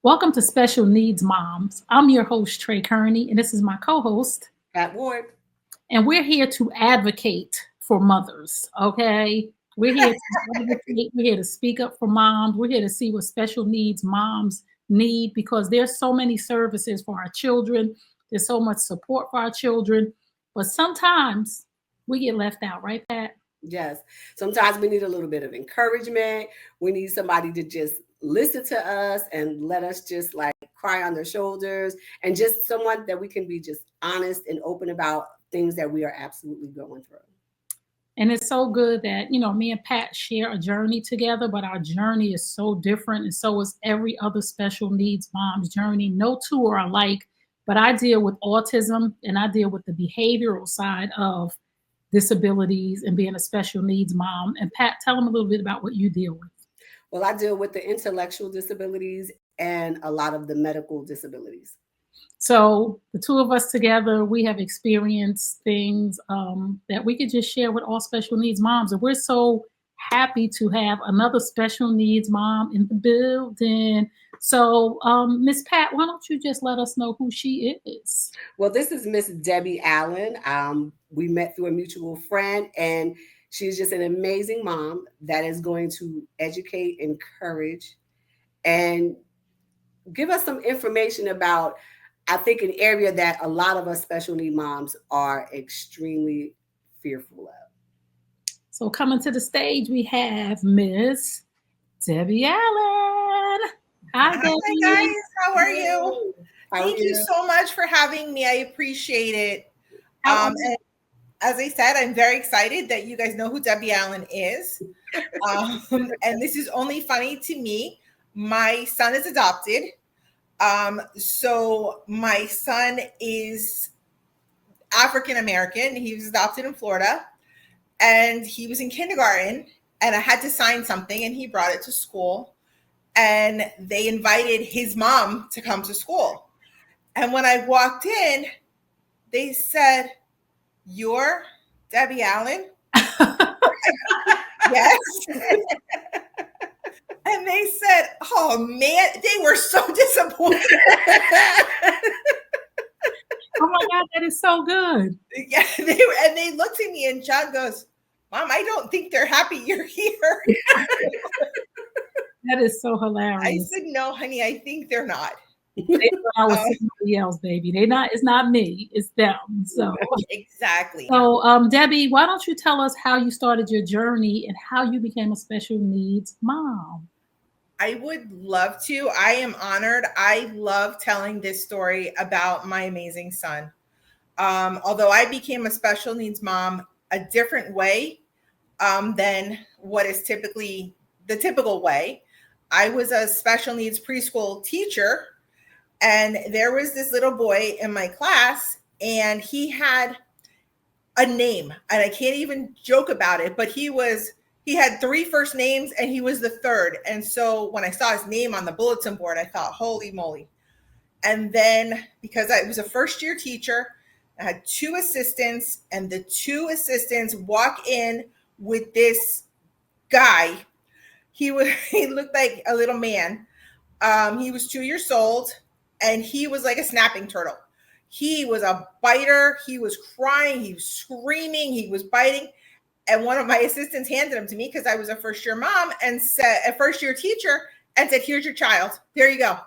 Welcome to Special Needs Moms. I'm your host, Trey Kearney, and this is my co host. Pat Ward. And we're here to advocate for mothers, okay? We're here to advocate, we're here to speak up for moms, we're here to see what special needs moms need because there's so many services for our children, there's so much support for our children, but sometimes we get left out, right, Pat? Yes. Sometimes we need a little bit of encouragement. We need somebody to just listen to us and let us just like cry on their shoulders, and just someone that we can be just honest and open about things that we are absolutely going through. And it's so good that, me and Pat share a journey together, but our journey is so different. And so is every other special needs mom's journey. No two are alike, but I deal with autism and I deal with the behavioral side of disabilities and being a special needs mom. And Pat, tell them a little bit about what you deal with. Well, I deal with the intellectual disabilities and a lot of the medical disabilities. So the two of us together, we have experienced things that we could just share with all special needs moms. And we're so happy to have another special needs mom in the building. So, Miss Pat, why don't you just let us know who she is? Well, this is Miss Debbie Allen. We met through a mutual friend, and she's just an amazing mom that is going to educate, encourage, and give us some information about, I think, an area that a lot of us special need moms are extremely fearful of. So coming to the stage, we have Miss Debbie Allen. Hi, guys. How are you? Thank you so much for having me. I appreciate it. And as I said, I'm very excited that you guys know who Debbie Allen is. And this is only funny to me. My son is adopted. So my son is African American. He was adopted in Florida, and he was in kindergarten, and I had to sign something, and he brought it to school, and they invited his mom to come to school. And when I walked in, they said, "You're Debbie Allen?" Yes. And they said, "Oh man," they were so disappointed. Oh my God, that is so good. Yeah, they looked at me, and John goes, "Mom, I don't think they're happy you're here." That is so hilarious. I said, "No, honey, I think they're not." They thought I was somebody else, baby. It's not me, it's them. So exactly. So Debbie, why don't you tell us how you started your journey and how you became a special needs mom? I would love to. I am honored. I love telling this story about my amazing son. Although I became a special needs mom a different way than what is typically the typical way. I was a special needs preschool teacher, and there was this little boy in my class, and he had a name, and I can't even joke about it, but he had 3 first names, and he was the third. And so when I saw his name on the bulletin board, I thought, holy moly. And then because I was a first-year teacher, I had 2 assistants, and the 2 assistants walk in with this guy. He looked like a little man. He was 2 years old, and he was like a snapping turtle. He was a biter. He was crying. He was screaming. He was biting. And one of my assistants handed him to me because I was a first-year mom and said, a first-year teacher, and said, "Here's your child. There you go."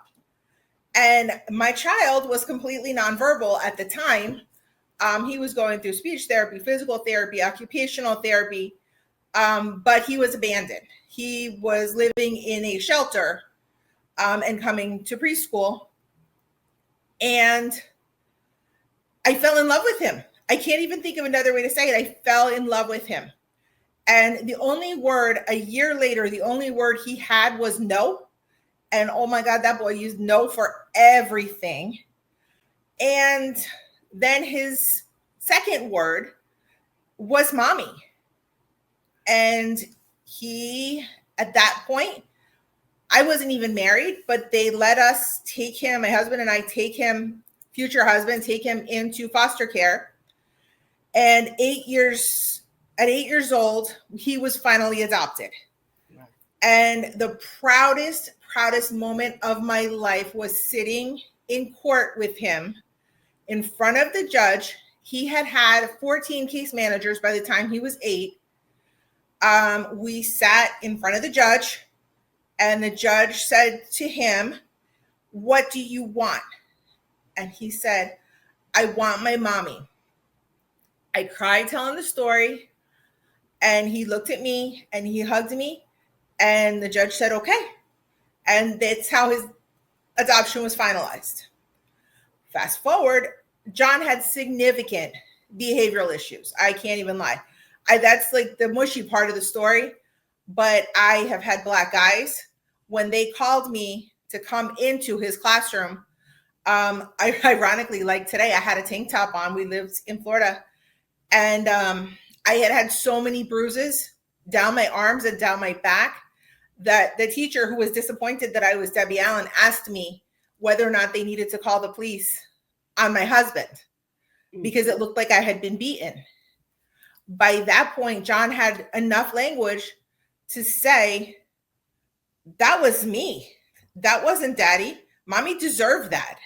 And my child was completely nonverbal at the time. He was going through speech therapy, physical therapy, occupational therapy, but he was abandoned. He was living in a shelter and coming to preschool. And I fell in love with him. I can't even think of another way to say it. I fell in love with him. And the only word, a year later, the only word he had was no. And oh my God, that boy used no for everything. And then his second word was mommy. And he, at that point, I wasn't even married, but they let us take him, my husband and I take him, future husband, take him into foster care. And at 8 years old, he was finally adopted. Right. And the proudest proudest moment of my life was sitting in court with him in front of the judge. He had 14 case managers by the time he was 8. We sat in front of the judge, and the judge said to him, "What do you want?" And he said, "I want my mommy." I cried telling the story, and he looked at me and he hugged me, and the judge said, "Okay." And that's how his adoption was finalized. Fast forward, John had significant behavioral issues. I can't even lie. That's like the mushy part of the story, but I have had black eyes. When they called me to come into his classroom, ironically, like today, I had a tank top on. We lived in Florida, and I had so many bruises down my arms and down my back that the teacher, who was disappointed that I was Debbie Allen, asked me whether or not they needed to call the police on my husband because it looked like I had been beaten. By that point, John had enough language to say, "That was me. That wasn't daddy. Mommy deserved that."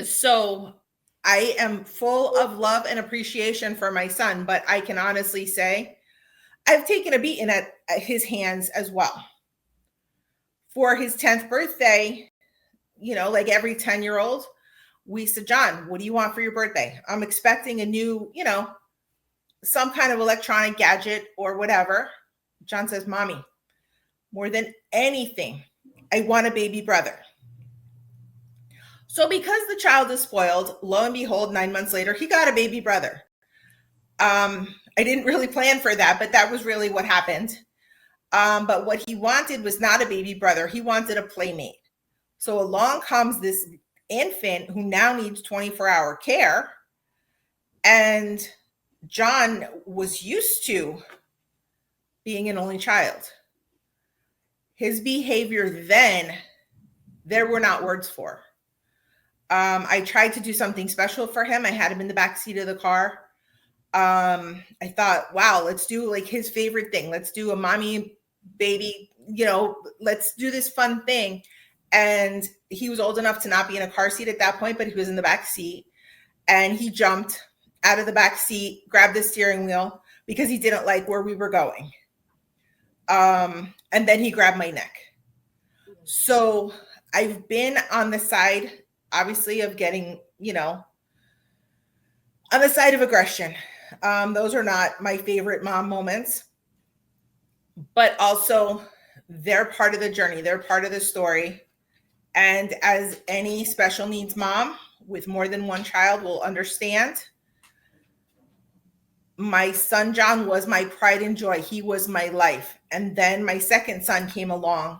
So I am full of love and appreciation for my son, but I can honestly say I've taken a beating at his hands as well. For his 10th birthday, like every 10-year-old, we said, "John, what do you want for your birthday?" I'm expecting a new, some kind of electronic gadget or whatever. John says, "Mommy, more than anything, I want a baby brother." So because the child is spoiled, lo and behold, 9 months later, he got a baby brother. I didn't really plan for that, but that was really what happened. But what he wanted was not a baby brother. He wanted a playmate. So along comes this infant who now needs 24-hour care. And John was used to being an only child. His behavior then, there were not words for. I tried to do something special for him. I had him in the back seat of the car. I thought, wow, let's do like his favorite thing. Let's do a mommy baby, let's do this fun thing. And he was old enough to not be in a car seat at that point, but he was in the back seat, and he jumped out of the back seat, grabbed the steering wheel because he didn't like where we were going. And then he grabbed my neck. So I've been on the side, obviously, of getting, on the side of aggression. Those are not my favorite mom moments, but also they're part of the journey. They're part of the story. And as any special needs mom with more than one child will understand, my son, John, was my pride and joy. He was my life. And then my second son came along,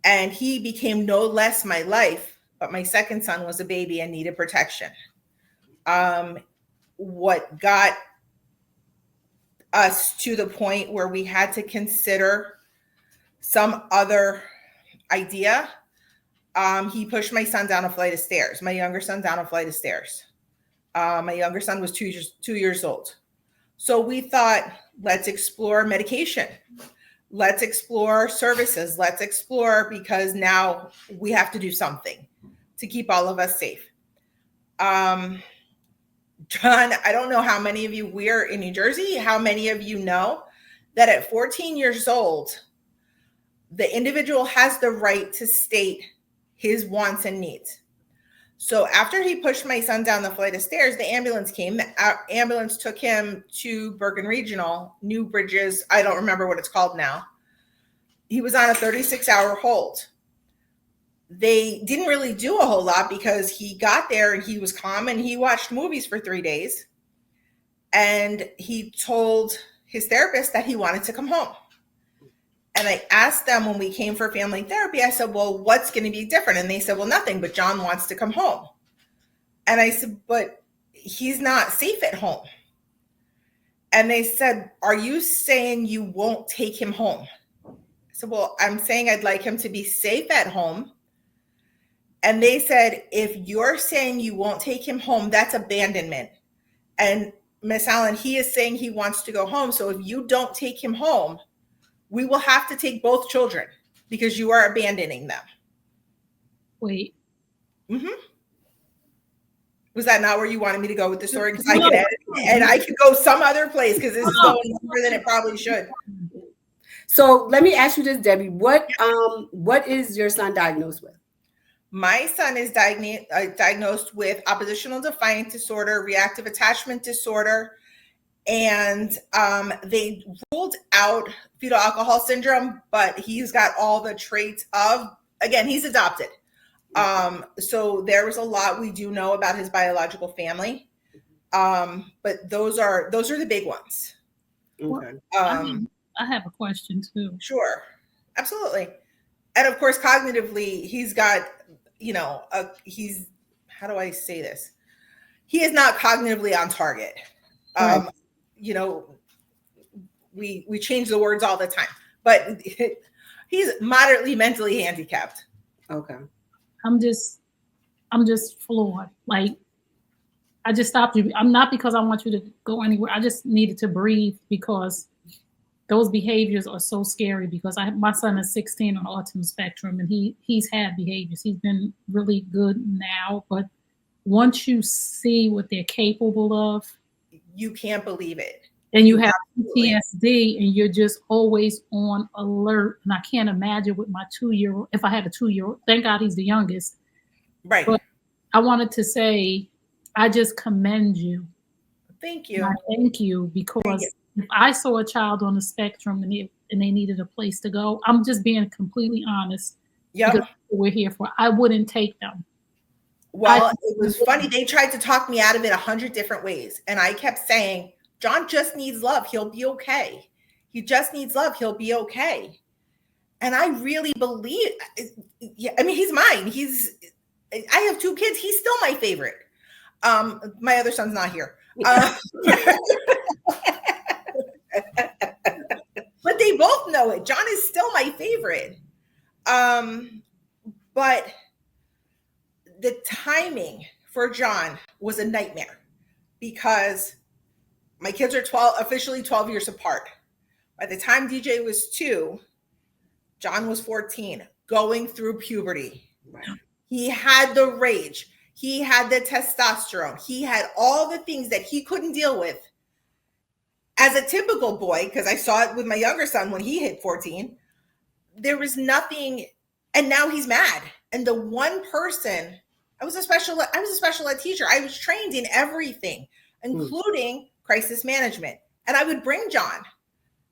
and he became no less my life, but my second son was a baby and needed protection. What got us to the point where we had to consider some other idea, he pushed my son down a flight of stairs, my younger son down a flight of stairs. My younger son was 2 years old. So we thought, let's explore medication. Let's explore services. Let's explore, because now we have to do something to keep all of us safe. John, I don't know how many of you, we're in New Jersey, how many of you know that at 14 years old, the individual has the right to state his wants and needs. So after he pushed my son down the flight of stairs, the ambulance came. The ambulance took him to Bergen Regional, New Bridges. I don't remember what it's called now. He was on a 36-hour hold. They didn't really do a whole lot because he got there and he was calm and he watched movies for 3 days. And he told his therapist that he wanted to come home. And I asked them when we came for family therapy, I said, well, what's going to be different? And they said, well, nothing, but John wants to come home. And I said, but he's not safe at home. And they said, are you saying you won't take him home? I said, well, I'm saying I'd like him to be safe at home. And they said, if you're saying you won't take him home, that's abandonment. And Miss Allen, he is saying he wants to go home. So if you don't take him home, we will have to take both children because you are abandoning them. Wait. Mm-hmm. Was that not where you wanted me to go with the story? Because No. I could edit it, and I could go some other place because this is going longer than it probably should. So let me ask you this, Debbie. What is your son diagnosed with? My son is diagnosed with oppositional defiant disorder, reactive attachment disorder, and they ruled out fetal alcohol syndrome, but he's got all the traits of, again, he's adopted. So there was a lot we do know about his biological family. But those are the big ones. Okay. I have a question too. Sure. Absolutely. And of course, cognitively, he's got, he's, how do I say this? He is not cognitively on target. Right. We change the words all the time, but he's moderately mentally handicapped. Okay. I'm just floored. Like, I just stopped you. I'm not because I want you to go anywhere. I just needed to breathe because those behaviors are so scary because my son is 16 on the autism spectrum and he's had behaviors. He's been really good now, but once you see what they're capable of, you can't believe it. And you have PTSD and you're just always on alert. And I can't imagine with my 2-year-old, if I had a 2-year-old, thank God he's the youngest. Right. But I wanted to say, I just commend you. Thank you. Thank you, because if I saw a child on the spectrum and they needed a place to go, I'm just being completely honest. Yeah. Because we're here for, I wouldn't take them. Well, it was funny. They tried to talk me out of it 100 different ways. And I kept saying, John just needs love. He'll be okay. He just needs love. He'll be okay. And I really believe, I mean, he's mine. I have 2 kids. He's still my favorite. My other son's not here. But they both know it. John is still my favorite. But the timing for John was a nightmare because my kids are officially 12 years apart. By the time DJ was 2, John was 14, going through puberty. Right. He had the rage. He had the testosterone. He had all the things that he couldn't deal with as a typical boy, because I saw it with my younger son when he hit 14. There was nothing, and now he's mad. And the one person, I was a special ed teacher. I was trained in everything, including crisis management. And I would bring John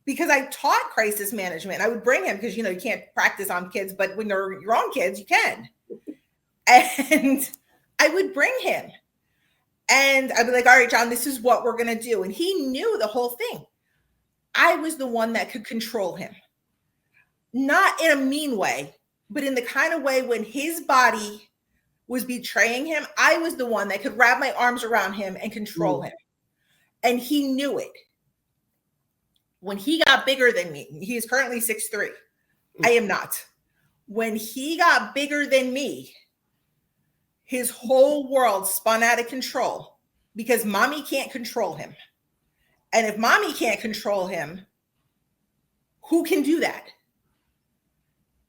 because I taught crisis management. I would bring him because, you can't practice on kids, but when they're your own kids, you can. And I would bring him and I'd be like, all right, John, this is what we're going to do. And he knew the whole thing. I was the one that could control him, not in a mean way, but in the kind of way when his body was betraying him, I was the one that could wrap my arms around him and control him. And he knew it. When he got bigger than me, he is currently 6'3". I am not. When he got bigger than me, his whole world spun out of control because mommy can't control him. And if mommy can't control him, who can do that?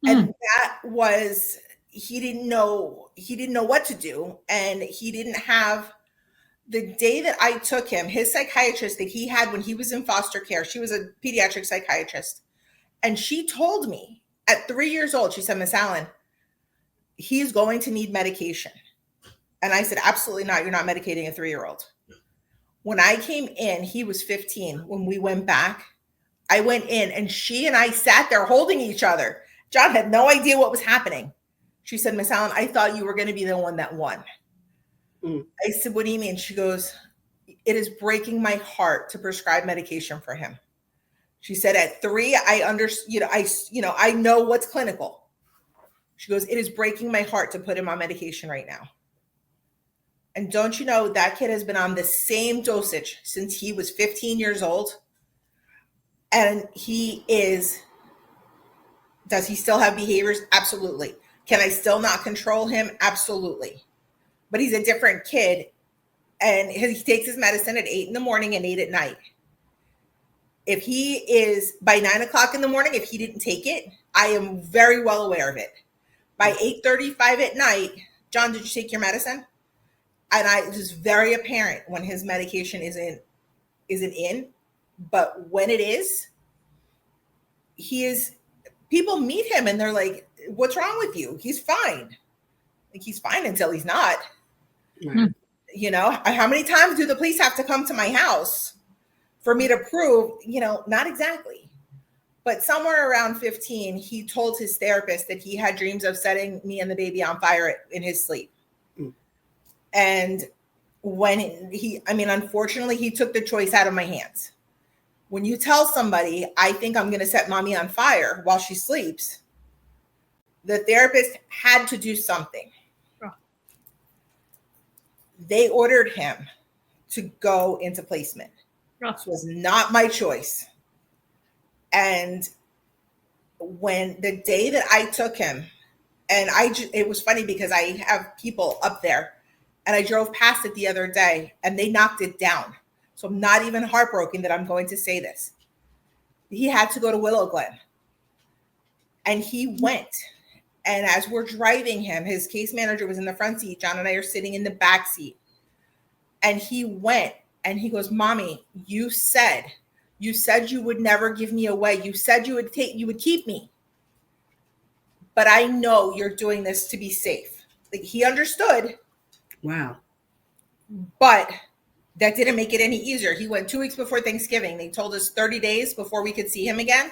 And that was, he didn't know what to do. And he didn't have, the day that I took him, his psychiatrist that he had when he was in foster care, she was a pediatric psychiatrist. And she told me at 3 years old, she said, Miss Allen, he's going to need medication. And I said, absolutely not. You're not medicating a 3-year-old. When I came in, he was 15. When we went back, I went in and she and I sat there holding each other. John had no idea what was happening. She said, Miss Allen, I thought you were going to be the one that won. I said, what do you mean? She goes, it is breaking my heart to prescribe medication for him. She said, at 3, I know what's clinical. She goes, it is breaking my heart to put him on medication right now. And don't you know, that kid has been on the same dosage since he was 15 years old. And does he still have behaviors? Absolutely. Can I still not control him? Absolutely. But he's a different kid. And he takes his medicine at 8 in the morning and 8 at night. If he is by 9 o'clock in the morning, if he didn't take it, I am very well aware of it. By 8:35 at night, John, did you take your medicine? And it was very apparent when his medication isn't in, but when it is, people meet him and they're like, what's wrong with you? He's fine. Like, he's fine until he's not. Right. You know, how many times do the police have to come to my house for me to prove, not exactly. But somewhere around 15, he told his therapist that he had dreams of setting me and the baby on fire in his sleep. Mm. And when unfortunately, he took the choice out of my hands. When you tell somebody, I think I'm going to set mommy on fire while she sleeps, the therapist had to do something. Oh. They ordered him to go into placement. Oh. This was not my choice. And when the day that I took him, and it was funny because I have people up there, and I drove past it the other day and they knocked it down. So I'm not even heartbroken that I'm going to say this. He had to go to Willow Glen. And he went. And as we're driving him, his case manager was in the front seat. John and I are sitting in the back seat. And he went and he goes, Mommy, you said you would never give me away. You said you would keep me. But I know you're doing this to be safe. Like, he understood. Wow. But that didn't make it any easier. He went 2 weeks before Thanksgiving. They told us 30 days before we could see him again.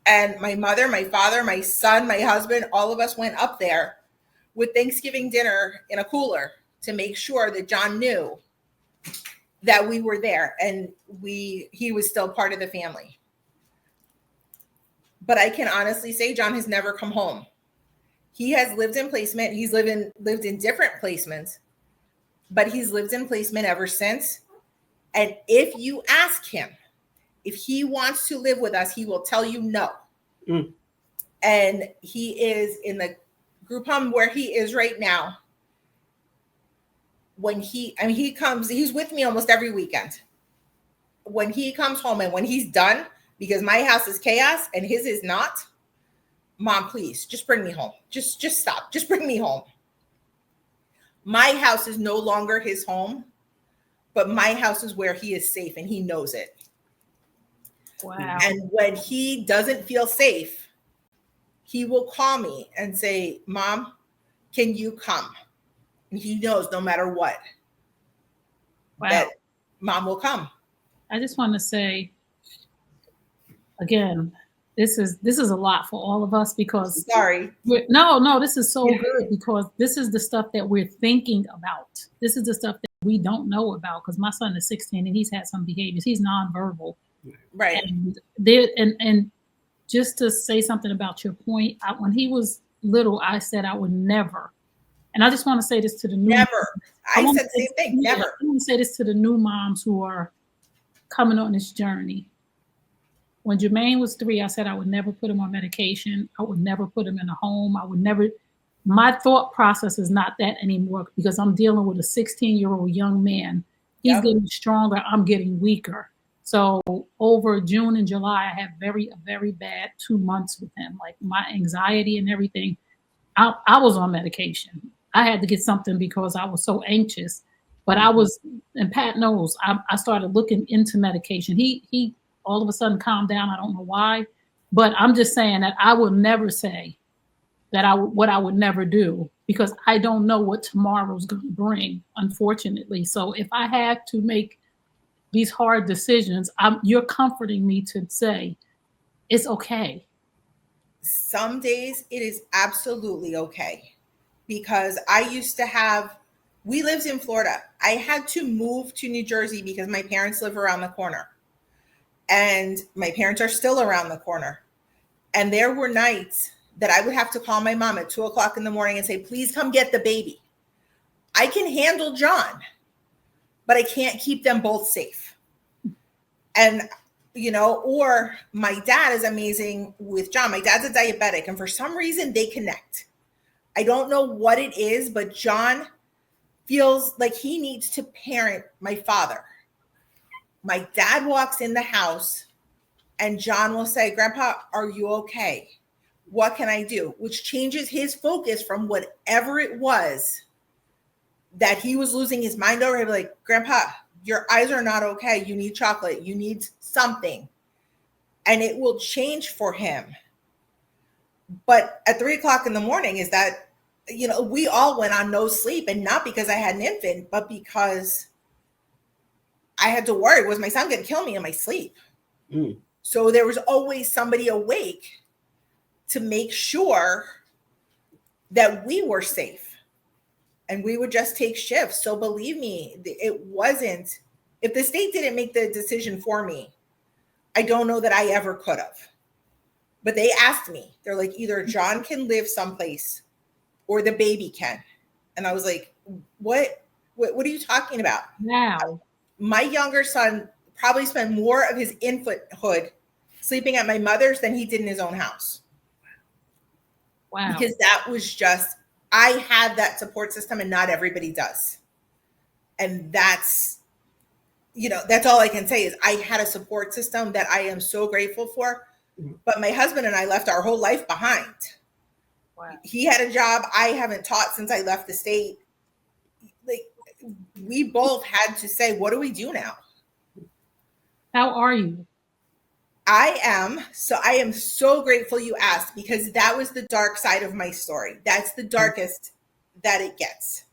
And my mother, my father, my son, my husband, all of us went up there with Thanksgiving dinner in a cooler to make sure that John knew that we were there and he was still part of the family. But I can honestly say John has never come home. He has lived in placement. He's lived in different placements, but he's lived in placement ever since. And if you ask him if he wants to live with us, he will tell you no. Mm. And he is in the group home where he is right now. When he comes, he's with me almost every weekend. When he comes home and when he's done, because my house is chaos and his is not, Mom, please just bring me home. Just stop. Just bring me home. My house is no longer his home, but my house is where he is safe and he knows it. Wow. And when he doesn't feel safe, he will call me and say, Mom, can you come? And he knows no matter what, wow, that Mom will come. I just want to say, again, this is a lot for all of us because this is so good because this is the stuff that we're thinking about. This is the stuff that we don't know about because my son is 16 and he's had some behaviors. He's nonverbal. Right. And just to say something about your point, when he was little, I said I would never. And I just want to say this to the new never. I said the same thing. Never. I want to say this to the new moms who are coming on this journey. When Jermaine was 3, I said I would never put him on medication. I would never put him in a home. My thought process is not that anymore because I'm dealing with a 16-year-old young man. He's getting stronger. I'm getting weaker. So over June and July, I had a very bad 2 months with him. Like my anxiety and everything, I was on medication. I had to get something because I was so anxious. But and Pat knows, I started looking into medication. He all of a sudden calmed down. I don't know why, but I'm just saying that I would never say that what I would never do because I don't know what tomorrow's going to bring, unfortunately. So if I had to make these hard decisions, you're comforting me to say it's okay. Some days it is absolutely okay because we lived in Florida. I had to move to New Jersey because my parents live around the corner. And my parents are still around the corner. And there were nights that I would have to call my mom at 2:00 in the morning and say, please come get the baby. I can handle John, but I can't keep them both safe. And, or my dad is amazing with John. My dad's a diabetic. And for some reason they connect. I don't know what it is, but John feels like he needs to parent my father. My dad walks in the house And John will say, Grandpa, are you okay? What can I do? Which changes his focus from whatever it was that he was losing his mind over. He'd be like, Grandpa, your eyes are not okay. You need chocolate. You need something. And it will change for him. But at 3:00 in the morning is that, we all went on no sleep, and not because I had an infant, but because I had to worry, was my son going to kill me in my sleep? So there was always somebody awake to make sure that we were safe, and we would just take shifts. So believe me, it wasn't, if the state didn't make the decision for me, I don't know that I ever could have. But they asked me, they're like, either John can live someplace or the baby can. And I was like, what are you talking about? Wow. My younger son probably spent more of his infanthood sleeping at my mother's than he did in his own house. Wow. Because that was just, I had that support system, and not everybody does. And that's all I can say is I had a support system that I am so grateful for. But my husband and I left our whole life behind. Wow. He had a job I haven't taught since I left the state. Like, we both had to say, what do we do now? How are you? I am so grateful you asked, because that was the dark side of my story. That's the darkest that it gets.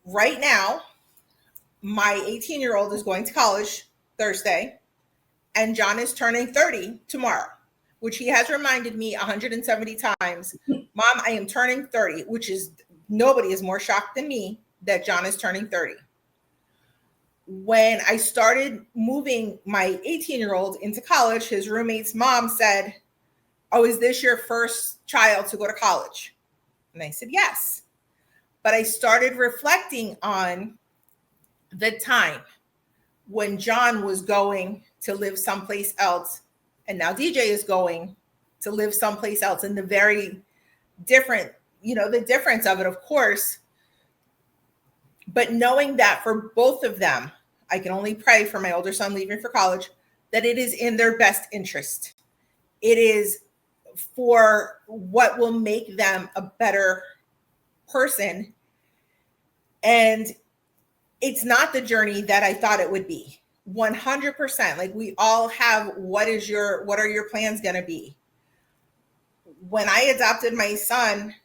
Right now, my 18-year-old is going to college Thursday, and John is turning 30 tomorrow, which he has reminded me 170 times. Mom, I am turning 30, which is, nobody is more shocked than me that John is turning 30. When I started moving my 18-year-old into college, his roommate's mom said, oh, is this your first child to go to college? And I said, yes. But I started reflecting on the time when John was going to live someplace else, and now DJ is going to live someplace else, and the very different, the difference of it, of course. But knowing that for both of them, I can only pray for my older son leaving for college, that it is in their best interest. It is for what will make them a better person. And it's not the journey that I thought it would be. 100%. Like, we all have, what are your plans going to be? When I adopted my son,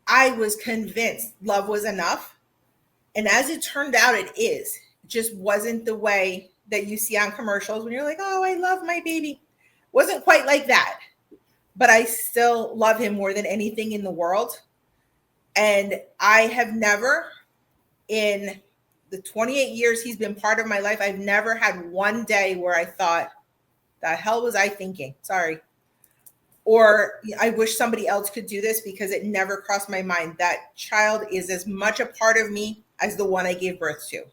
I was convinced love was enough. And as it turned out, it is. It just wasn't the way that you see on commercials when you're like, oh, I love my baby. Wasn't quite like that. But I still love him more than anything in the world. And I have never, in the 28 years he's been part of my life, I've never had one day where I thought, the hell was I thinking? Sorry. Or I wish somebody else could do this, because it never crossed my mind. That child is as much a part of me as the one I gave birth to.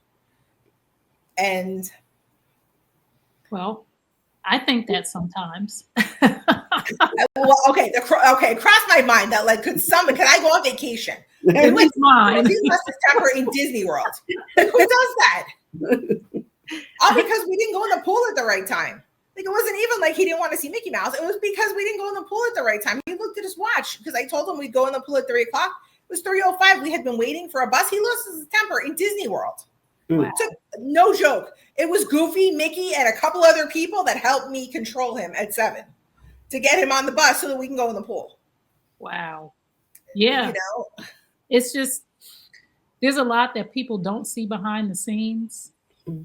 And well, I think that sometimes. well, okay, it crossed my mind that, like, could I go on vacation? It was mine. He lost his temper in Disney World. Like, who does that? All because we didn't go in the pool at the right time. Like, it wasn't even like he didn't want to see Mickey Mouse. It was because we didn't go in the pool at the right time. He looked at his watch because I told him we'd go in the pool at 3:00. It was 3:05. We had been waiting for a bus. He lost his temper in Disney World. Wow. No joke. It was Goofy, Mickey, and a couple other people that helped me control him at 7 to get him on the bus so that we can go in the pool. Wow. Yeah. It's just, there's a lot that people don't see behind the scenes.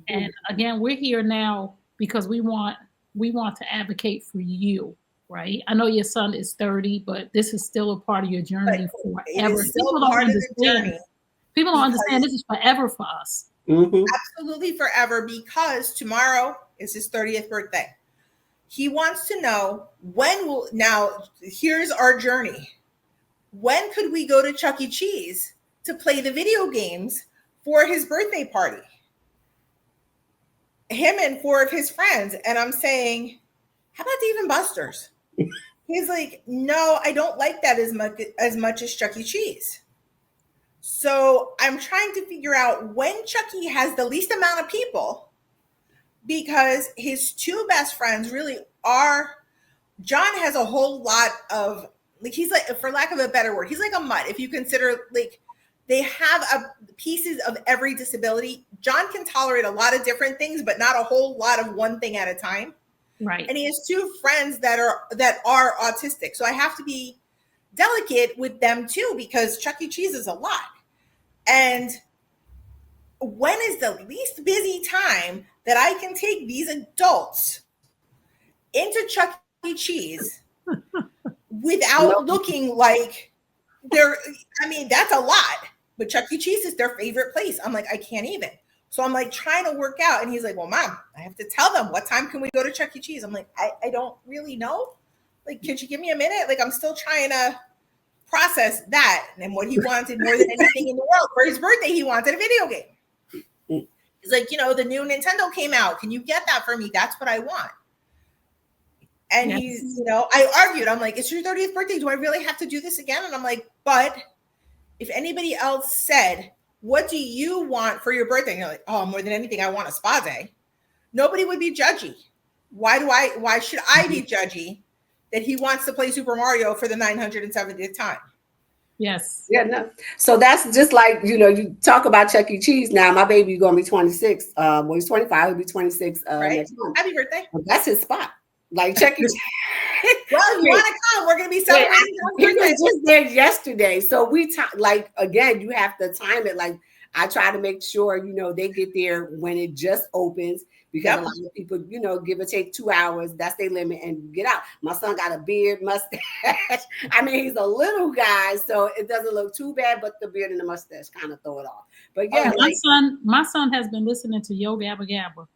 And again, we're here now because we want to advocate for you, right? I know your son is 30, but this is still a part of your journey forever. People don't understand. People don't understand this is forever for us. Absolutely forever, because tomorrow is his 30th birthday. He wants to know now here's our journey. When could we go to Chuck E. Cheese to play the video games for his birthday party? Him and 4 of his friends. And I'm saying, how about Dave and Buster's? He's like, no, I don't like that as much as Chuck E. Cheese. So I'm trying to figure out when Chuck E. has the least amount of people, because his two best friends really are. John has a whole lot of, like, he's like, for lack of a better word, he's like a mutt. If you consider, like, they have pieces of every disability. John can tolerate a lot of different things, but not a whole lot of one thing at a time. Right. And he has two friends that are autistic. So I have to be delicate with them too, because Chuck E. Cheese is a lot. And when is the least busy time that I can take these adults into Chuck E. Cheese without looking like they're, I mean, that's a lot, but Chuck E. Cheese is their favorite place. I'm like, I can't even. So I'm like trying to work out. And he's like, well, Mom, I have to tell them, what time can we go to Chuck E. Cheese? I'm like, I don't really know. Like, could you give me a minute? Like, I'm still trying to process that. And what he wanted more than anything in the world for his birthday, he wanted a video game. He's like, the new Nintendo came out. Can you get that for me? That's what I want. And yes. He's, I argued. I'm like, it's your 30th birthday. Do I really have to do this again? And I'm like, but if anybody else said, what do you want for your birthday? And you're like, oh, more than anything, I want a spa day. Nobody would be judgy. Why should I be judgy that he wants to play Super Mario for the 970th time? Yes. Yeah, no. So that's just like, you talk about Chuck E. Cheese. Now, my baby going to be 26. Well, he's 25. He'll be 26 right? Next month. Happy birthday. Well, that's his spot. Like Chuck E. Cheese. Well, you want to come? We're going to be celebrating. He was just there yesterday. So again, you have to time it. Like, I try to make sure, they get there when it just opens, because a lot of people, give or take 2 hours, that's their limit, and get out. My son got a beard, mustache. I mean, he's a little guy, so it doesn't look too bad, but the beard and the mustache kind of throw it off. But yeah, my son has been listening to Yo Gabba Gabba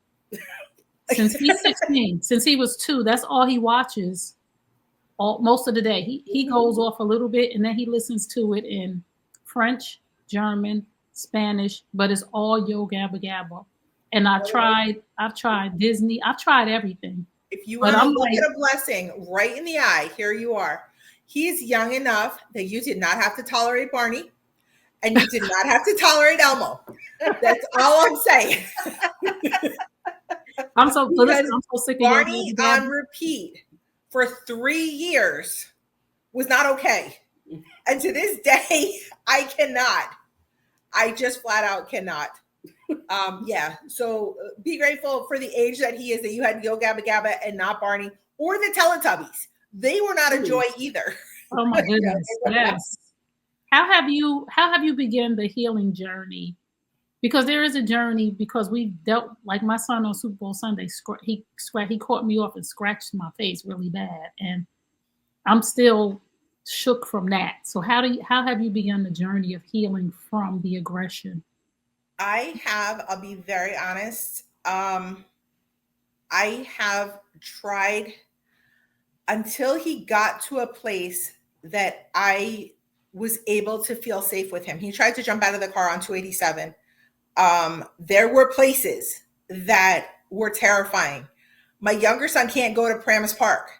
since he's 16. Since he was 2, that's all he watches most of the day. He goes off a little bit, and then he listens to it in French, German, Spanish, but it's all Yo Gabba Gabba. And I've tried Disney. I've tried everything. If you want to look at a blessing right in the eye, here you are. He's young enough that you did not have to tolerate Barney, and you did not have to tolerate Elmo. That's all I'm saying. I'm so sick of Barney on repeat for 3 years was not okay. And to this day, I cannot. I just flat out cannot. So be grateful for the age that he is, that you had Yo Gabba Gabba and not Barney or the Teletubbies. They were not a joy either. Oh my goodness. Yes. How have you begun the healing journey? Because there is a journey, because we dealt, like my son on Super Bowl Sunday, he caught me off and scratched my face really bad. And I'm still shook from that. So how have you begun the journey of healing from the aggression? I'll be very honest. I have tried until he got to a place that I was able to feel safe with him. He tried to jump out of the car on 287. There were places that were terrifying. My younger son can't go to Paramus Park,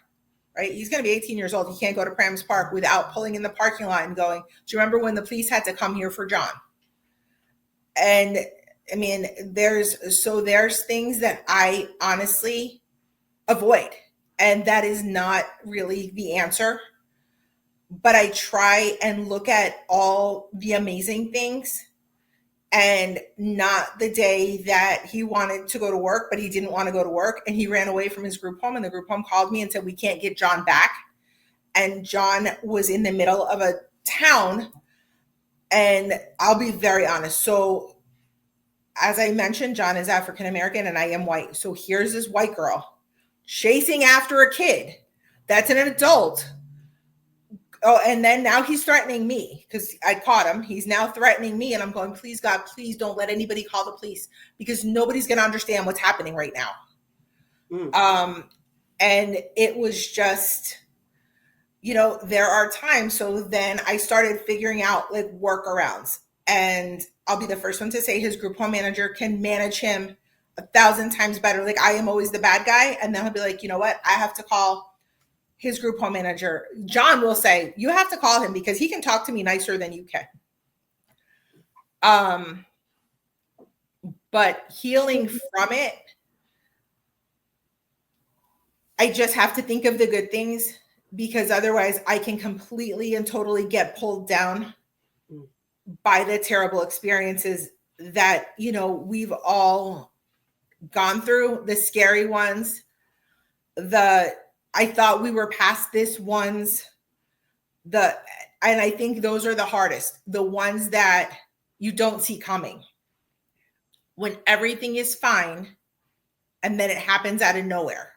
right? He's going to be 18 years old. He can't go to Paramus Park without pulling in the parking lot and going, do you remember when the police had to come here for John? And I mean, there's things that I honestly avoid, and that is not really the answer. But I try and look at all the amazing things, and not the day that he wanted to go to work, but he didn't want to go to work, and he ran away from his group home, and the group home called me and said, we can't get John back. And John was in the middle of a town. And I'll be very honest. So as I mentioned, John is African-American and I am white. So here's this white girl chasing after a kid that's an adult. Oh, and then now he's threatening me because I caught him. He's now threatening me. And I'm going, please, God, please don't let anybody call the police, because nobody's going to understand what's happening right now. And it was just, there are times. So then I started figuring out like workarounds, and I'll be the first one to say his group home manager can manage him 1,000 times better. Like, I am always the bad guy. And then he'll be like, you know what? I have to call his group home manager. John will say, you have to call him because he can talk to me nicer than you can. But healing from it, I just have to think of the good things, because otherwise I can completely and totally get pulled down by the terrible experiences that, you know, we've all gone through, the scary ones, I thought we were past this ones, and I think those are the hardest, the ones that you don't see coming. When everything is fine and then it happens out of nowhere.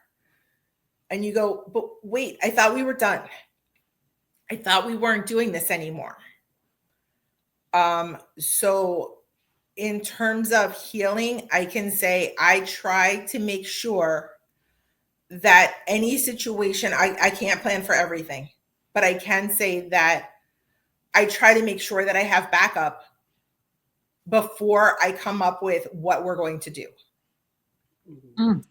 And you go, but wait, I thought we were done. I thought we weren't doing this anymore. So in terms of healing, I can say I try to make sure that any situation, I can't plan for everything, but I can say that I try to make sure that I have backup before I come up with what we're going to do. Mm.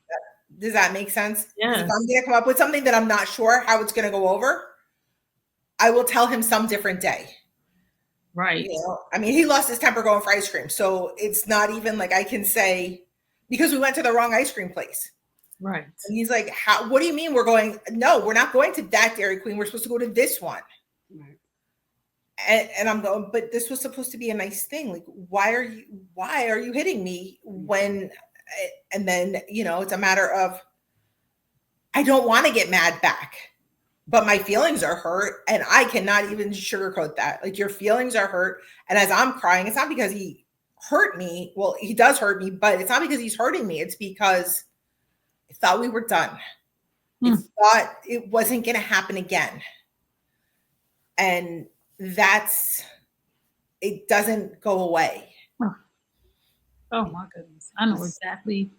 Does that make sense? Yes. If I'm going to come up with something that I'm not sure how it's going to go over, I will tell him some different day. Right. You know, I mean, he lost his temper going for ice cream. So it's not even like I can say, because we went to the wrong ice cream place. Right. And he's like, what do you mean we're going? No, we're not going to that Dairy Queen. We're supposed to go to this one. Right. And I'm going, but this was supposed to be a nice thing. Like, why are you hitting me when, and then, you know, it's a matter of, I don't want to get mad back, but my feelings are hurt and I cannot even sugarcoat that. Like, your feelings are hurt. And as I'm crying, it's not because he hurt me. Well, he does hurt me, but it's not because he's hurting me. It's because I thought we were done. I thought it wasn't going to happen again. And it doesn't go away. Oh my goodness. I know exactly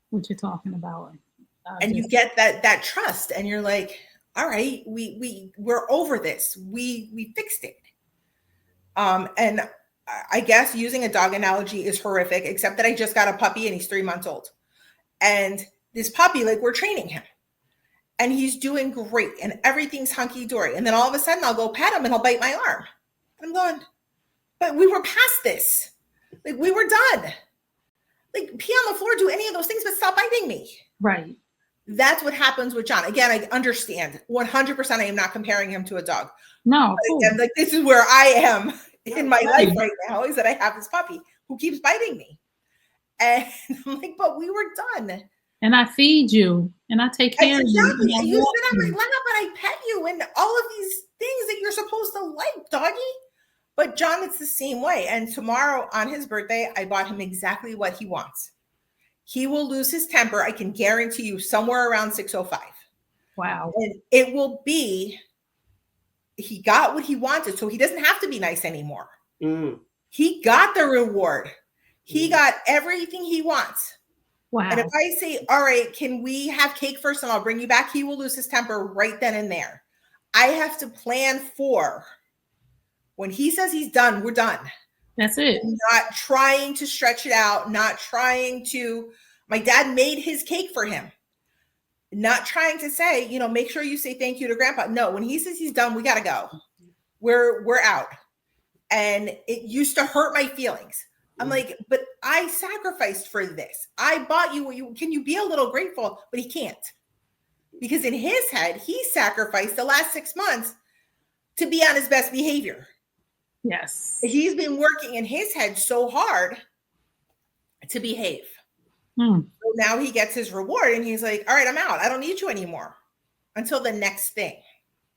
what you're talking about. And you get that trust and you're like, all right, we're over this. We fixed it. And I guess using a dog analogy is horrific, except that I just got a puppy and he's 3 months old. And this puppy, like, we're training him and he's doing great and everything's hunky-dory. And then all of a sudden I'll go pet him and he'll bite my arm. And I'm going, but we were past this. Like, we were done. Like, pee on the floor, do any of those things, but stop biting me. Right. That's what happens with John. Again, I understand 100%. I am not comparing him to a dog. No. Again, like, this is where I am in my life right now, is that I have this puppy who keeps biting me. And I'm like, but we were done. And I feed you and I take care of you. And you sit on my lap and I pet you and all of these things that you're supposed to like, doggy. But John, it's the same way. And tomorrow on his birthday, I bought him exactly what he wants. He will lose his temper, I can guarantee you, somewhere around 6:05. Wow. And it will be, he got what he wanted, so he doesn't have to be nice anymore. He got the reward. He got everything he wants. Wow. And if I say, all right, can we have cake first and I'll bring you back, he will lose his temper right then and there. I have to plan for when he says he's done, we're done. That's it. Not trying to stretch it out, not trying to, my dad made his cake for him. Not trying to say, you know, make sure you say thank you to grandpa. No, when he says he's done, we got to go. We're out. And it used to hurt my feelings. I'm like, but I sacrificed for this. I bought you, can you be a little grateful? But he can't. Because in his head, he sacrificed the last 6 months to be on his best behavior. Yes. He's been working in his head so hard to behave. So now he gets his reward and he's like, all right, I'm out. I don't need you anymore until the next thing.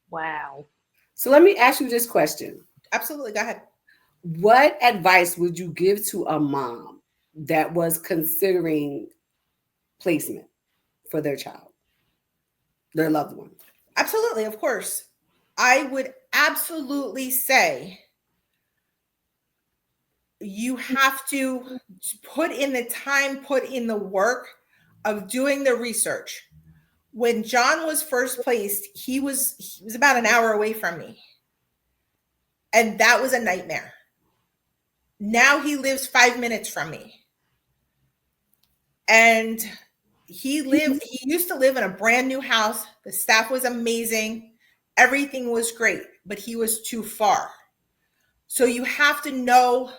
Wow. So let me ask you this question. Absolutely. Go ahead. What advice would you give to a mom that was considering placement for their child, their loved one? Absolutely. Of course. I would absolutely say you have to put in the time, put in the work of doing the research. When John was first placed, he was about an hour away from me. And that was a nightmare. Now he lives 5 minutes from me. And he used to live in a brand new house. The staff was amazing. Everything was great, but he was too far. So you have to know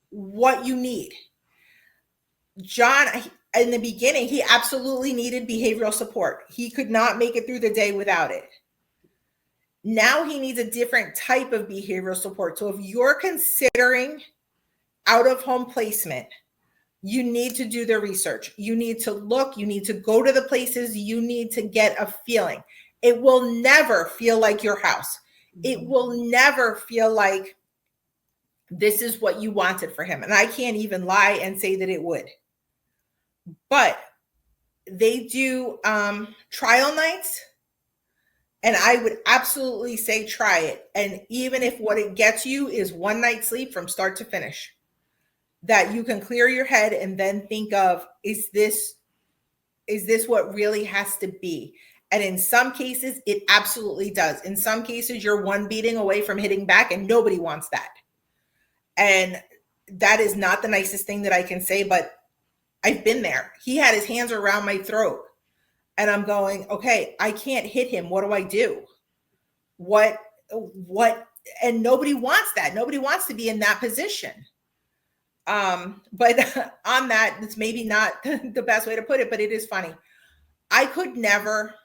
what you need. John, in the beginning, he absolutely needed behavioral support. He could not make it through the day without it. Now he needs a different type of behavioral support. So if you're considering out of home placement, you need to do the research. You need to look, you need to go to the places, you need to get a feeling. It will never feel like your house. It will never feel like this is what you wanted for him. And I can't even lie and say that it would. But they do trial nights. And I would absolutely say try it. And even if what it gets you is one night's sleep from start to finish, that you can clear your head and then think of, is this what really has to be? And in some cases, it absolutely does. In some cases, you're one beating away from hitting back, and nobody wants that. And that is not the nicest thing that I can say, but I've been there. He had his hands around my throat. And I'm going, okay, I can't hit him. What do I do? What? And nobody wants that. Nobody wants to be in that position. But on that, it's maybe not the best way to put it, but it is funny. I could never,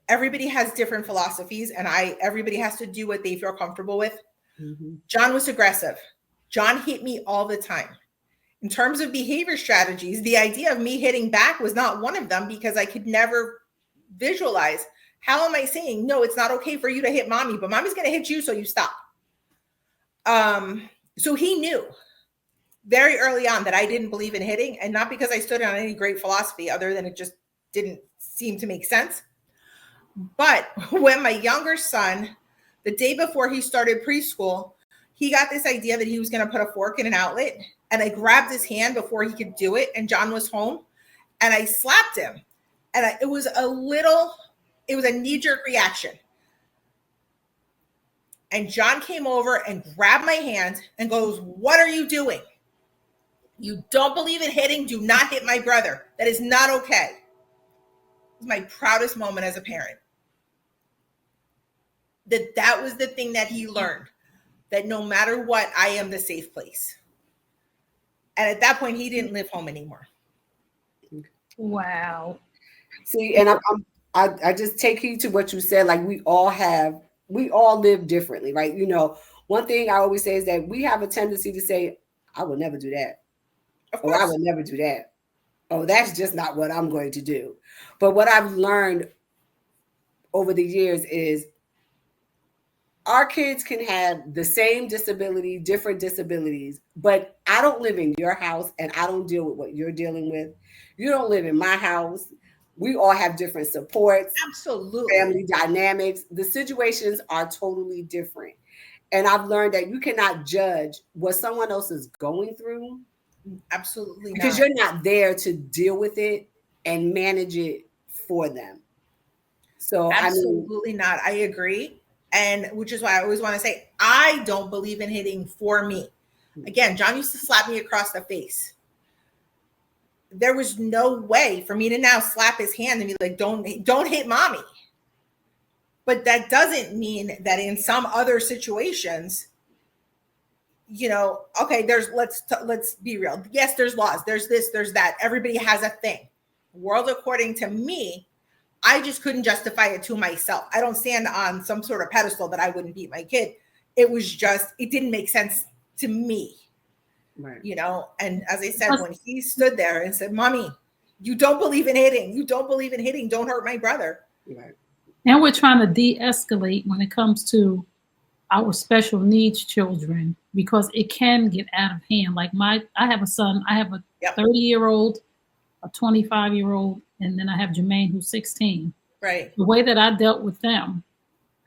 everybody has different philosophies, and everybody has to do what they feel comfortable with. Mm-hmm. John was aggressive. John hit me all the time. In terms of behavior strategies, the idea of me hitting back was not one of them, because I could never visualize, how am I saying, no, it's not okay for you to hit mommy, but mommy's going to hit you, so you stop. So he knew very early on that I didn't believe in hitting, and not because I stood on any great philosophy other than it just didn't seem to make sense. But when my younger son, the day before he started preschool, he got this idea that he was going to put a fork in an outlet. And I grabbed his hand before he could do it. And John was home, and I slapped him. And it was a knee-jerk reaction. And John came over and grabbed my hand and goes, "What are you doing? You don't believe in hitting? Do not hit my brother. That is not okay." It was my proudest moment as a parent. That was the thing that he learned, that no matter what, I am the safe place. And at that point, he didn't live home anymore. Wow. See, and I just take heed to what you said. Like, we all live differently, right? You know, one thing I always say is that we have a tendency to say, "I will never do that." Or "I would never do that." Oh, that's just not what I'm going to do. But what I've learned over the years is our kids can have the same disability, different disabilities, but I don't live in your house and I don't deal with what you're dealing with. You don't live in my house. We all have different supports. Absolutely. Family dynamics. The situations are totally different. And I've learned that you cannot judge what someone else is going through. Absolutely not. Because you're not there to deal with it and manage it for them. So absolutely not. I agree. And which is why I always want to say, I don't believe in hitting for me. Again, John used to slap me across the face. There was no way for me to now slap his hand and be like, don't hit mommy. But that doesn't mean that in some other situations, you know, okay, let's be real. Yes, there's laws. There's this, there's that. Everybody has a thing. World according to me, I just couldn't justify it to myself. I don't stand on some sort of pedestal that I wouldn't beat my kid. It didn't make sense to me. Right. You know, and as I said, when he stood there and said, "Mommy, you don't believe in hitting. You don't believe in hitting. Don't hurt my brother." Right. Now we're trying to de-escalate when it comes to our special needs children, because it can get out of hand. Like I have a son, I have a 30-year-old, a 25-year-old, and then I have Jermaine, who's 16. Right. The way that I dealt with them,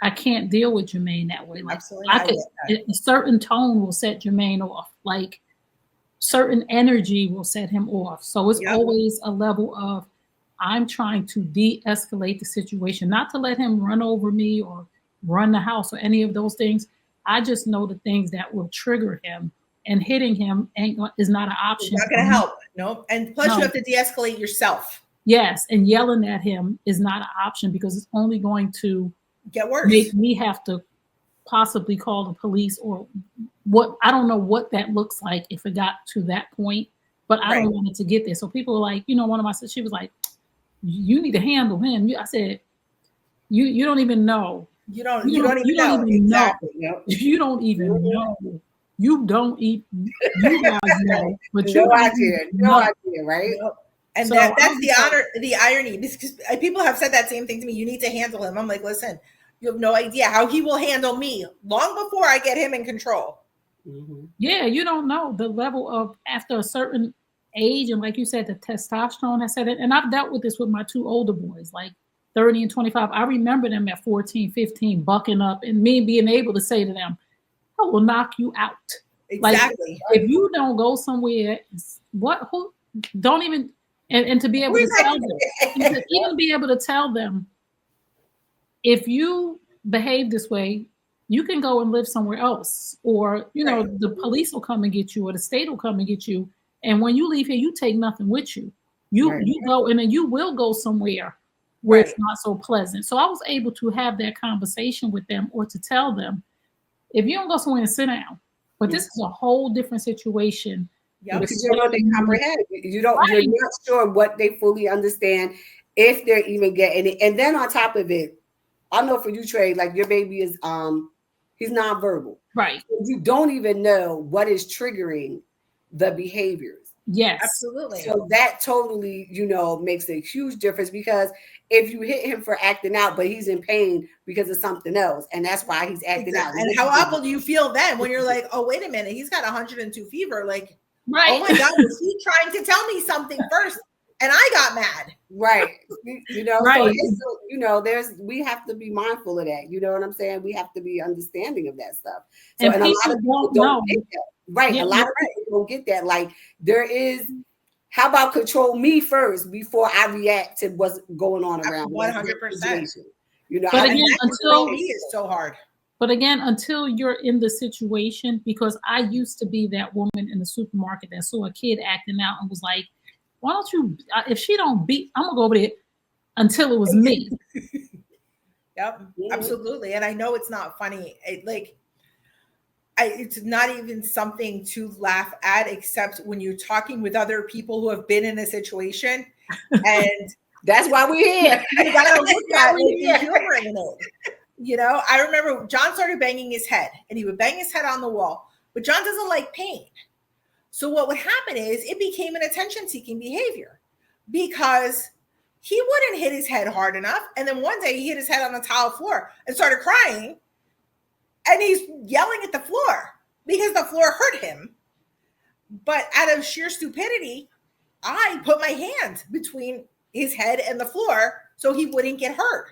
I can't deal with Jermaine that way. Like, absolutely. A certain tone will set Jermaine off. Like, certain energy will set him off. So it's always a level of, I'm trying to de-escalate the situation, not to let him run over me or run the house or any of those things. I just know the things that will trigger him, and hitting him is not an option. It's not going to help. Nope. And plus you have to de-escalate yourself. Yes. And yelling at him is not an option, because it's only going to get worse. Make me have to possibly call the police, or what. I don't know what that looks like if it got to that point. but I don't want it to get there. So people were like, one of my sisters, she was like, you need to handle him. I said, you don't even know. You don't even know. Exactly. You don't even know. You don't even, you guys know, but you no idea, right? And so that's the irony, because people have said that same thing to me. You need to handle him. I'm like, listen, you have no idea how he will handle me long before I get him in control. Mm-hmm. Yeah, you don't know the level of, after a certain age, and like you said, the testosterone has set it. And I've dealt with this with my two older boys, like 30 and 25. I remember them at 14, 15, bucking up, and me being able to say to them, I will knock you out. Exactly. Like, if you don't go somewhere, who don't even, and to be able to tell them, and to even be able to tell them, if you behave this way, you can go and live somewhere else, or the police will come and get you, or the state will come and get you. And when you leave here, you take nothing with you. You go, and then you will go somewhere where it's not so pleasant. So I was able to have that conversation with them, or to tell them, if you don't go somewhere and sit down, but this is a whole different situation. Because you don't know they comprehend. You're not sure what they fully understand, if they're even getting it. And then on top of it, I know for you, Trey, like your baby is he's nonverbal. Right. So you don't even know what is triggering the behaviors. Yes, absolutely. So that totally, makes a huge difference, because if you hit him for acting out, but he's in pain because of something else, and that's why he's acting out. And how awful do you feel then when you're like, oh, wait a minute, he's got 102 fever. Like, oh my God, was he trying to tell me something first? And I got mad. Right. Right. So we have to be mindful of that. You know what I'm saying? We have to be understanding of that stuff. So, and a lot of people don't get that. Right. Yeah, a lot of people don't get that. Like, there is, how about control me first before I react to what's going on around 100%. But again, until me is so hard. But again, until you're in the situation, because I used to be that woman in the supermarket that saw a kid acting out and was like, why don't you, if she don't beat, I'm gonna go over there, until it was me. Yep, absolutely. And I know it's not funny. It's not even something to laugh at, except when you're talking with other people who have been in a situation, and that's why we're here. You gotta look at the humor in it. I remember John started banging his head, and he would bang his head on the wall, but John doesn't like pain. So what would happen is it became an attention-seeking behavior, because he wouldn't hit his head hard enough. And then one day he hit his head on the tile floor and started crying. And he's yelling at the floor because the floor hurt him. But out of sheer stupidity, I put my hand between his head and the floor so he wouldn't get hurt.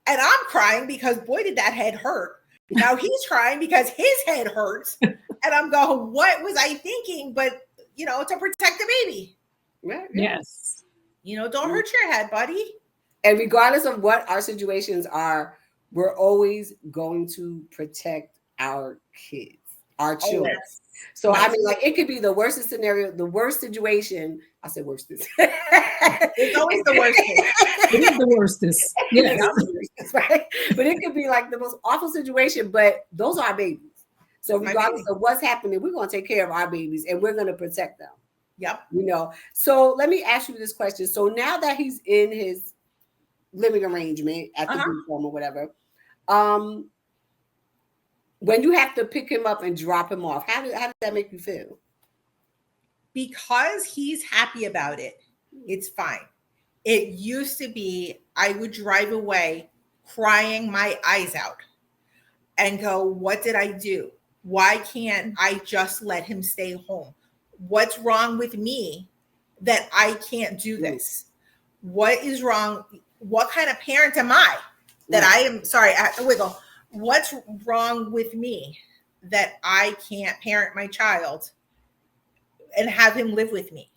And I'm crying because, boy, did that head hurt. Now he's crying because his head hurts. And I'm going, what was I thinking? But, to protect the baby. Right. Yes. Don't hurt your head, buddy. And regardless of what our situations are, we're always going to protect our kids, our children. Oh, yes. So, yes. I mean, like, it could be the worst scenario, the worst situation. I said worstest. It's always the worstest. It is the worstest. Yes. Right? But it could be like the most awful situation, but those are our babies. So regardless of what's happening, we're going to take care of our babies, and we're going to protect them. Yep. So let me ask you this question. So now that he's in his living arrangement at the group home or whatever, when you have to pick him up and drop him off, how does that make you feel? Because he's happy about it, it's fine. It used to be I would drive away crying my eyes out and go, what did I do? Why can't I just let him stay home? What's wrong with me that I can't do this? What is wrong? What kind of parent am I that I am? Sorry, I have to wiggle. What's wrong with me that I can't parent my child and have him live with me?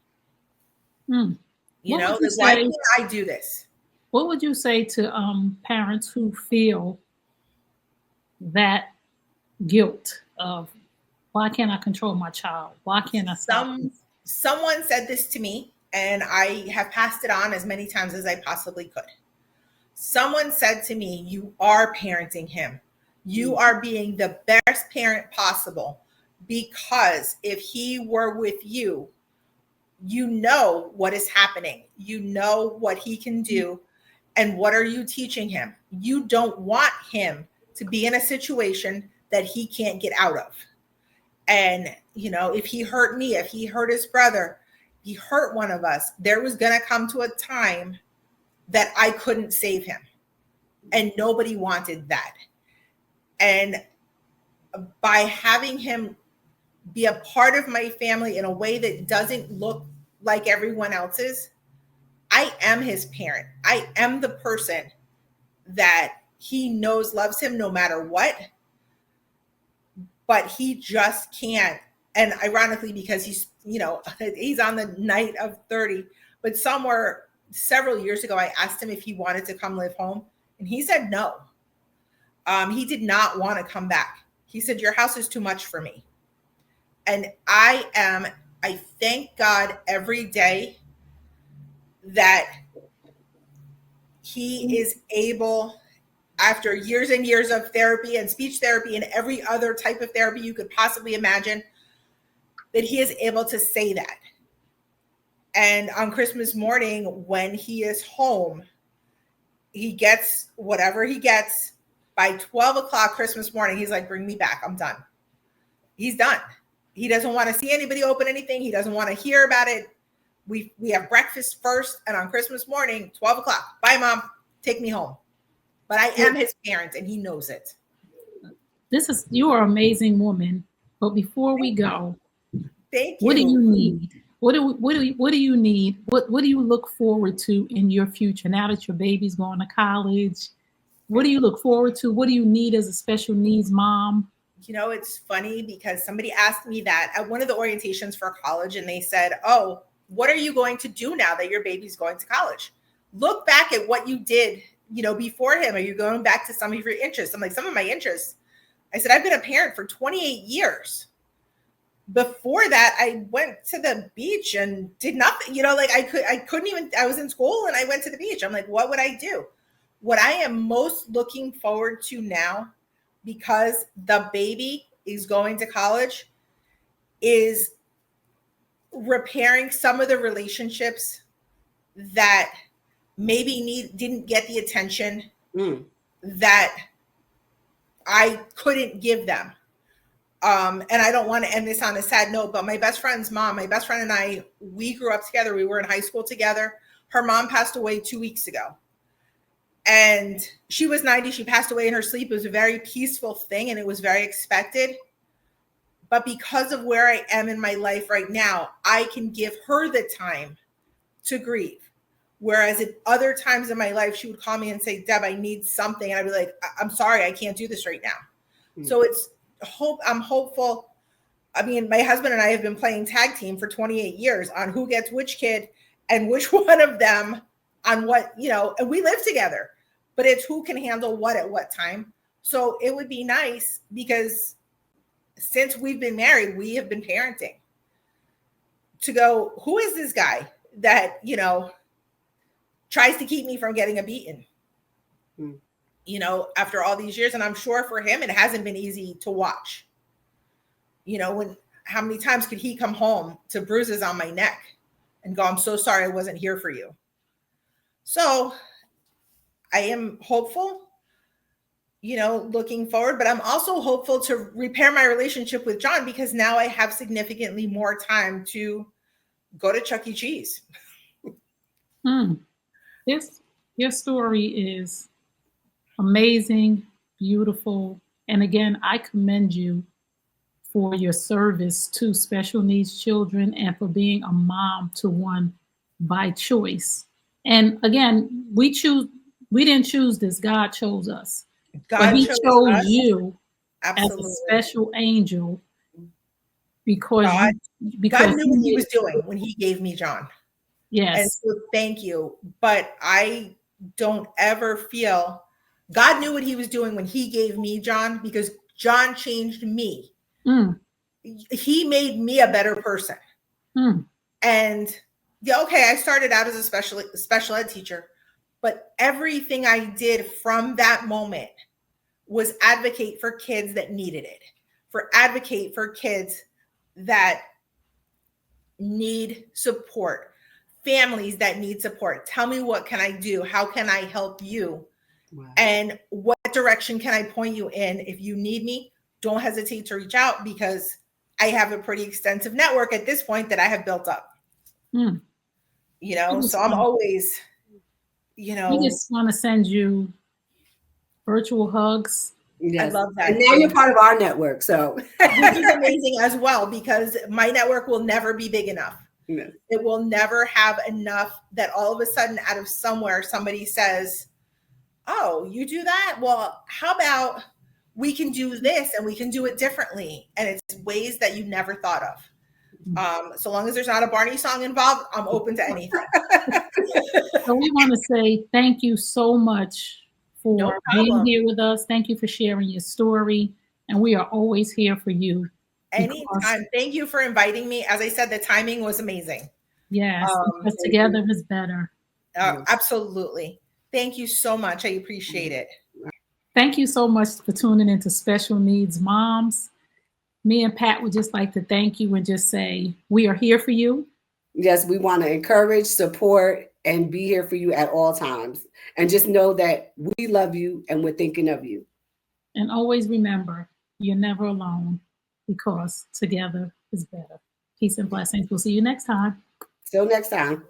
Why can't I do this? What would you say to parents who feel that guilt of, why can't I control my child? Why can't I stop? Someone said this to me, and I have passed it on as many times as I possibly could. Someone said to me, you are parenting him. You are being the best parent possible, because if he were with you, you know what is happening. You know what he can do. And what are you teaching him? You don't want him to be in a situation that he can't get out of. And, you know, if he hurt me, if he hurt his brother, he hurt one of us, there was going to come to a time that I couldn't save him. And nobody wanted that. And by having him be a part of my family in a way that doesn't look like everyone else's, I am his parent. I am the person that he knows loves him no matter what, but he just can't. And ironically, because he's, you know, he's on the night of 30, but somewhere several years ago, I asked him if he wanted to come live home, and he said no. He did not want to come back. He said, your house is too much for me. And I thank God every day that he is able, after years and years of therapy and speech therapy and every other type of therapy you could possibly imagine, that he is able to say that. And on Christmas morning, when he is home, he gets whatever he gets. By 12 o'clock Christmas morning, he's like, bring me back. I'm done. He's done. He doesn't want to see anybody open anything. He doesn't want to hear about it. We have breakfast first. And on Christmas morning, 12 o'clock, bye, Mom. Take me home. But I am his parent, and he knows it. You are an amazing woman. But before we go, thank you. What do you need? What do you need? What do you look forward to in your future now that your baby's going to college? What do you look forward to? What do you need as a special needs mom? You know, it's funny because somebody asked me that at one of the orientations for college, and they said, oh, what are you going to do now that your baby's going to college? Look back at what you did, you know, before him. Are you going back to some of your interests? I'm like, some of my interests. I said, I've been a parent for 28 years. Before that, I went to the beach and did nothing. You know, like I couldn't even, I was in school and I went to the beach. I'm like, what would I do? What I am most looking forward to now, because the baby is going to college, is repairing some of the relationships that maybe didn't get the attention that I couldn't give them. And I don't want to end this on a sad note, but my best friend's mom, my best friend and I, we grew up together. We were in high school together. Her mom passed away 2 weeks ago. And she was 90. She passed away in her sleep. It was a very peaceful thing, and it was very expected. But because of where I am in my life right now, I can give her the time to grieve. Whereas at other times in my life, she would call me and say, Deb, I need something. And I'd be like, I'm sorry, I can't do this right now. So I'm hopeful. I mean, my husband and I have been playing tag team for 28 years on who gets which kid and which one of them on what, you know, and we live together, but it's who can handle what at what time. So it would be nice, because since we've been married, we have been parenting, to go, who is this guy that, you know, tries to keep me from getting a beating, you know, after all these years. And I'm sure for him, it hasn't been easy to watch, you know, how many times could he come home to bruises on my neck and go, I'm so sorry I wasn't here for you. So I am hopeful, you know, looking forward, but I'm also hopeful to repair my relationship with John, because now I have significantly more time to go to Chuck E. Cheese. Your story is amazing, beautiful. And again, I commend you for your service to special needs children and for being a mom to one by choice. And again, we didn't choose this. God chose us. But he chose you as a special angel because God knew what he was doing when he gave me John. Yes. And so thank you. But I don't ever feel, God knew what he was doing when he gave me John, because John changed me. He made me a better person. And okay, I started out as a special ed teacher, but everything I did from that moment was advocate for kids that needed it, for advocate for kids that need support, families that need support. Tell me, what can I do? How can I help you? Wow. And what direction can I point you in? If you need me, don't hesitate to reach out, because I have a pretty extensive network at this point that I have built up. Mm. You know, so I'm always, you know. We just want to send you virtual hugs. Yes. I love that. And now you're part of our network, so. Which is amazing as well, because my network will never be big enough. Yes. It will never have enough that all of a sudden out of somewhere somebody says, oh, you do that? Well, how about we can do this and we can do it differently? And it's ways that you never thought of. So long as there's not a Barney song involved, I'm open to anything. So we want to say thank you so much for being here with us. Thank you for sharing your story. And we are always here for you. Anytime. Thank you for inviting me. As I said, the timing was amazing. Yes, because together is better. Absolutely. Thank you so much. I appreciate it. Thank you so much for tuning into Special Needs Moms. Me and Pat would just like to thank you and just say we are here for you. Yes, we want to encourage, support, and be here for you at all times. And just know that we love you and we're thinking of you. And always remember, you're never alone, because together is better. Peace and blessings. We'll see you next time. Till next time.